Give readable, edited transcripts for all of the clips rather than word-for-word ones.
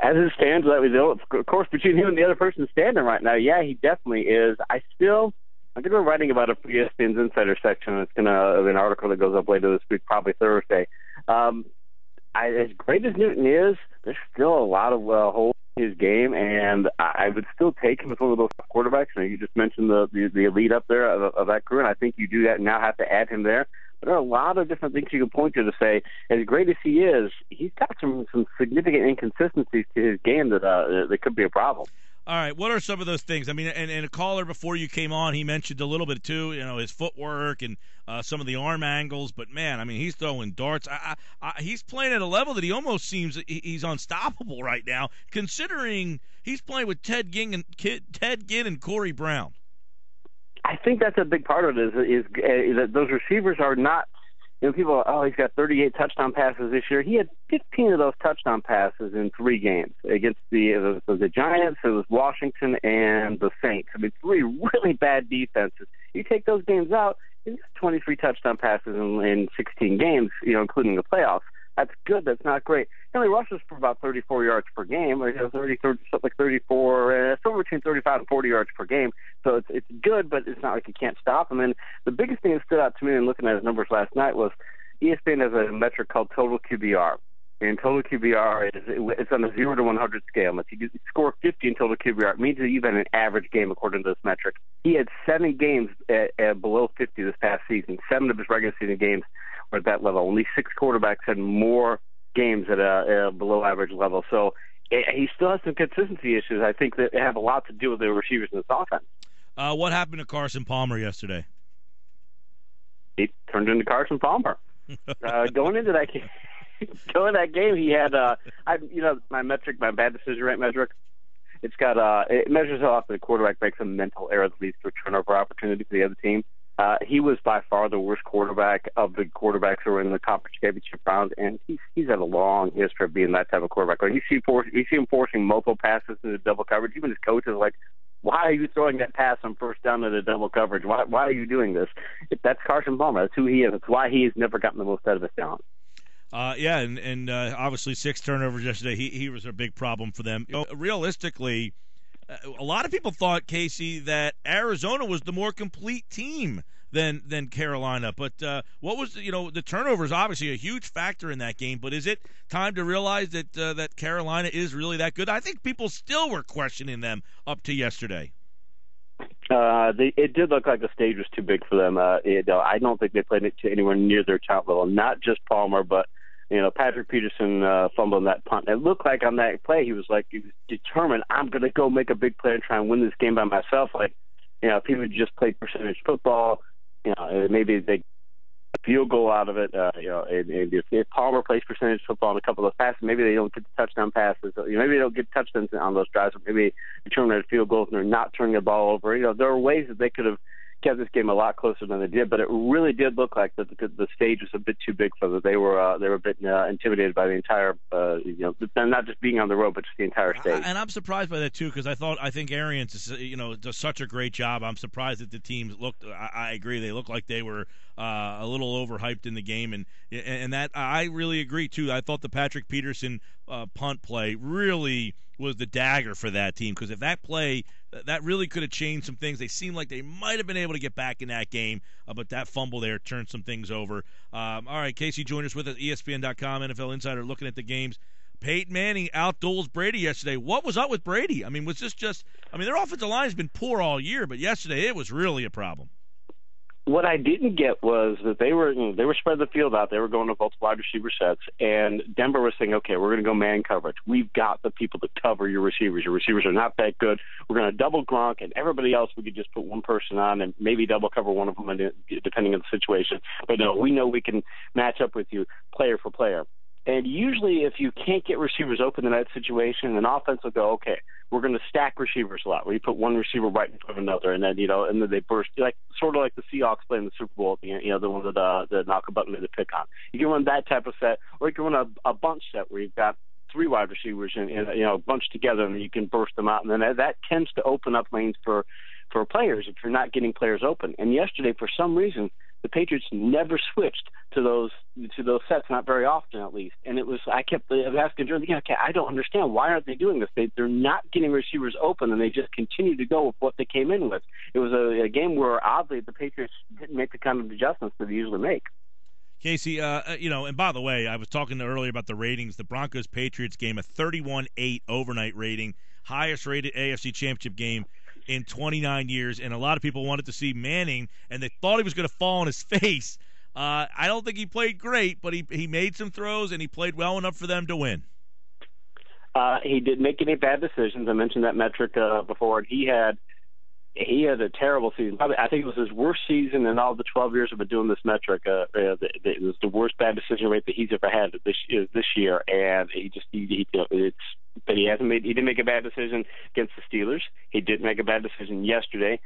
As it stands, of course, between him and the other person standing right now, yeah, he definitely is. I'm going to be writing about it for ESPN's Insider section. It's going to be an article that goes up later this week, probably Thursday. As great as Newton is, there's still a lot of holes in his game, and I would still take him as one of those quarterbacks. You just mentioned the elite up there of that crew, and I think you do that now have to add him there. But there are a lot of different things you can point to say, as great as he is, he's got some significant inconsistencies to his game that could be a problem. All right, what are some of those things? I mean, and a caller before you came on, he mentioned a little bit too, his footwork and some of the arm angles. But man, I mean, he's throwing darts. He's playing at a level that he almost seems he's unstoppable right now, considering he's playing with Ted Ginn and Corey Brown. I think that's a big part of it is that those receivers are not. People he's got 38 touchdown passes this year. He had 15 of those touchdown passes in 3 games against the Giants, it was Washington, and the Saints. I mean, 3 really bad defenses. You take those games out, he's got 23 touchdown passes in 16 games, including the playoffs. That's good. That's not great. He only rushes for about 34 yards per game, or something like 34, somewhere between 35 and 40 yards per game. So it's good, but it's not like you can't stop him. And the biggest thing that stood out to me in looking at his numbers last night was ESPN has a metric called total QBR. And total QBR it's on a 0 to 100 scale. If you score 50 in total QBR, it means that you've had an average game according to this metric. He had 7 games at below 50 this past season. 7 of his regular season games were at that level. Only 6 quarterbacks had more games at a below average level. So he still has some consistency issues. I think that have a lot to do with the receivers in this offense. What happened to Carson Palmer yesterday? He turned into Carson Palmer. Going into that game, he had my metric, my bad decision rate metric. It's got it measures how often the quarterback makes a mental error that leads to a turnover opportunity for the other team. He was by far the worst quarterback of the quarterbacks who were in the conference championship round, and he's had a long history of being that type of quarterback. When you see him forcing multiple passes into double coverage, even his coach is like, "Why are you throwing that pass on first down into double coverage? Why are you doing this?" That's Carson Palmer. That's who he is. That's why he has never gotten the most out of his talent. And obviously 6 turnovers yesterday. He was a big problem for them. Realistically, a lot of people thought, Casey, that Arizona was the more complete team than Carolina. But what was the turnovers? Obviously a huge factor in that game. But is it time to realize that Carolina is really that good? I think people still were questioning them up to yesterday. It did look like the stage was too big for them. I don't think they played it to anywhere near their talent level. Not just Palmer, but Patrick Peterson fumbling that punt. It looked like on that play he was determined. I'm going to go make a big play and try and win this game by myself. If he would just play percentage football, maybe they a field goal out of it. And if Palmer plays percentage football on a couple of those passes, maybe they don't get the touchdown passes. Maybe they don't get touchdowns on those drives. Or maybe they turn at field goals and they're not turning the ball over. There are ways that they could have kept this game a lot closer than they did, but it really did look like that the stage was a bit too big for them. They were a bit intimidated by the entire, not just being on the road, but just the entire stage. And I'm surprised by that too, because I think Arians, does such a great job. I'm surprised that the teams looked. I agree, they looked like they were a little overhyped in the game, and that I really agree too. I thought the Patrick Peterson punt play really was the dagger for that team, because if that play, that really could have changed some things. They seemed like they might have been able to get back in that game, but that fumble there turned some things over. All right, KC Joyner with us, ESPN.com, NFL Insider, looking at the games. Peyton Manning out-duels Brady yesterday. What was up with Brady? I mean, was this just – their offensive line has been poor all year, but yesterday it was really a problem. What I didn't get was that they were spreading the field out. They were going to both wide receiver sets, and Denver was saying, okay, we're going to go man coverage. We've got the people to cover your receivers. Your receivers are not that good. We're going to double Gronk, and everybody else we could just put one person on and maybe double cover one of them depending on the situation. But no, we know we can match up with you player for player. And usually if you can't get receivers open in that situation, an offense will go, okay, we're going to stack receivers a lot, where you put one receiver right in front of another, and then they burst, sort of like the Seahawks play in the Super Bowl, the one that knock a button to pick on. You can run that type of set, or you can run a bunch set where you've got 3 wide receivers and a bunch together, and you can burst them out, and then that tends to open up lanes for players if you're not getting players open. And yesterday, for some reason, the Patriots never switched to those sets, not very often at least. And I kept asking during the game, okay, I don't understand. Why aren't they doing this? They're not getting receivers open, and they just continue to go with what they came in with. It was a game where, oddly, the Patriots didn't make the kind of adjustments that they usually make. Casey, and by the way, I was talking earlier about the ratings. The Broncos-Patriots game, a 31-8 overnight rating, highest-rated AFC Championship game in 29 years, and a lot of people wanted to see Manning, and they thought he was going to fall on his face. I don't think he played great, but he made some throws, and he played well enough for them to win. He didn't make any bad decisions. I mentioned that metric before. He had a terrible season. I think it was his worst season in all the 12 years I've been doing this metric. It was the worst bad decision rate that he's ever had this year, and he didn't make a bad decision against the Steelers. He didn't make a bad decision yesterday.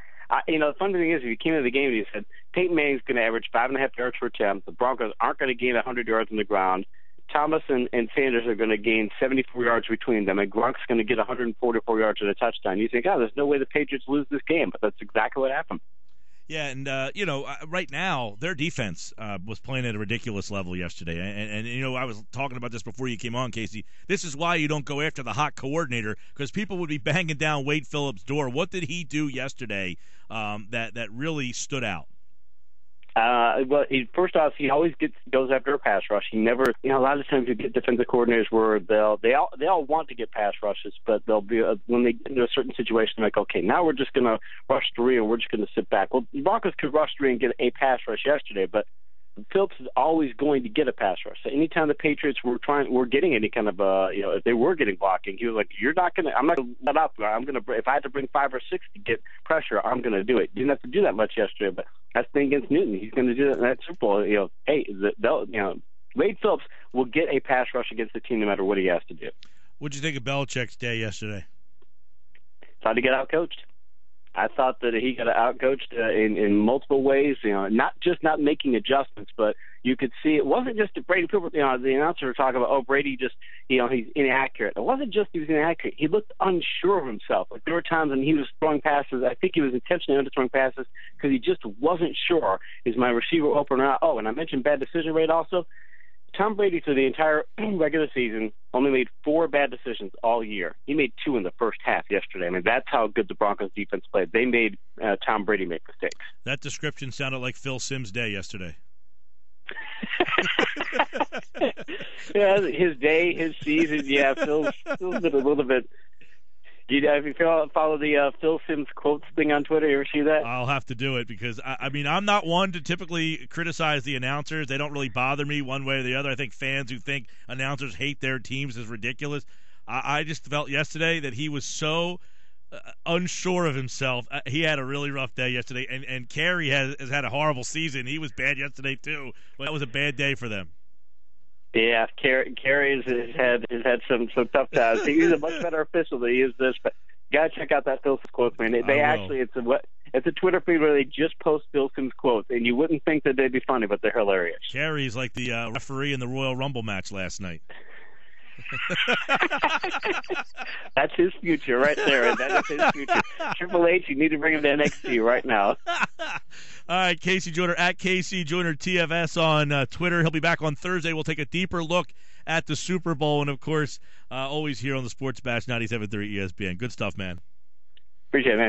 The funny thing is, if you came into the game and you said Peyton Manning's going to average 5.5 yards per attempt, the Broncos aren't going to gain 100 yards on the ground. Thomas and Sanders are going to gain 74 yards between them, and Gronk's going to get 144 yards and a touchdown. You think, there's no way the Patriots lose this game, but that's exactly what happened. Yeah, and, right now, their defense was playing at a ridiculous level yesterday. And I was talking about this before you came on, Casey. This is why you don't go after the hot coordinator, because people would be banging down Wade Phillips' door. What did he do yesterday that really stood out? First off, he always goes after a pass rush. He never, a lot of times you get defensive coordinators where they all want to get pass rushes, but they'll be when they get into a certain situation, like, okay, now we're just going to rush three and we're just going to sit back. Well, the Broncos could rush three and get a pass rush yesterday, but Phillips is always going to get a pass rush. So anytime the Patriots were getting any kind of if they were getting blocking, he was like, I'm not going to let up. If I had to bring 5 or 6 to get pressure, I'm going to do it. Didn't have to do that much yesterday, but that's the thing against Newton. He's going to do that in that Super Bowl. Wade Phillips will get a pass rush against the team no matter what he has to do. What'd you think of Belichick's day yesterday? Thought he got outcoached. I thought that he got outcoached in multiple ways. Not just not making adjustments, but you could see it wasn't just Brady. People, the announcer were talking about, Brady just, he's inaccurate. It wasn't just he was inaccurate. He looked unsure of himself. Like there were times when he was throwing passes. I think he was intentionally underthrowing passes because he just wasn't sure. Is my receiver open or not? Oh, and I mentioned bad decision rate also. Tom Brady, through the entire regular season, only made 4 bad decisions all year. He made 2 in the first half yesterday. I mean, that's how good the Broncos defense played. They made Tom Brady make mistakes. That description sounded like Phil Simms' day yesterday. Yeah, his day, his season. Yeah, Phil's been a little bit. Have you follow the Phil Simms quotes thing on Twitter? You ever see that? I'll have to do it because, I'm not one to typically criticize the announcers. They don't really bother me one way or the other. I think fans who think announcers hate their teams is ridiculous. I just felt yesterday that he was so unsure of himself. He had a really rough day yesterday, and Carey has had a horrible season. He was bad yesterday too, but that was a bad day for them. Yeah, Carey has had some tough times. He's a much better official than he is this, but you got to check out that Phil Simms quote, man. It's a Twitter feed where they just post Phil Simms quotes, and you wouldn't think that they'd be funny, but they're hilarious. Carey's like the referee in the Royal Rumble match last night. That's his future right there. That is his future. Triple H, you need to bring him to NXT right now. All right, KC Joyner at KC Joyner TFS on Twitter. He'll be back on Thursday. We'll take a deeper look at the Super Bowl, and of course, always here on the Sports Bash 97.3 ESPN. Good stuff, man. Appreciate it, man.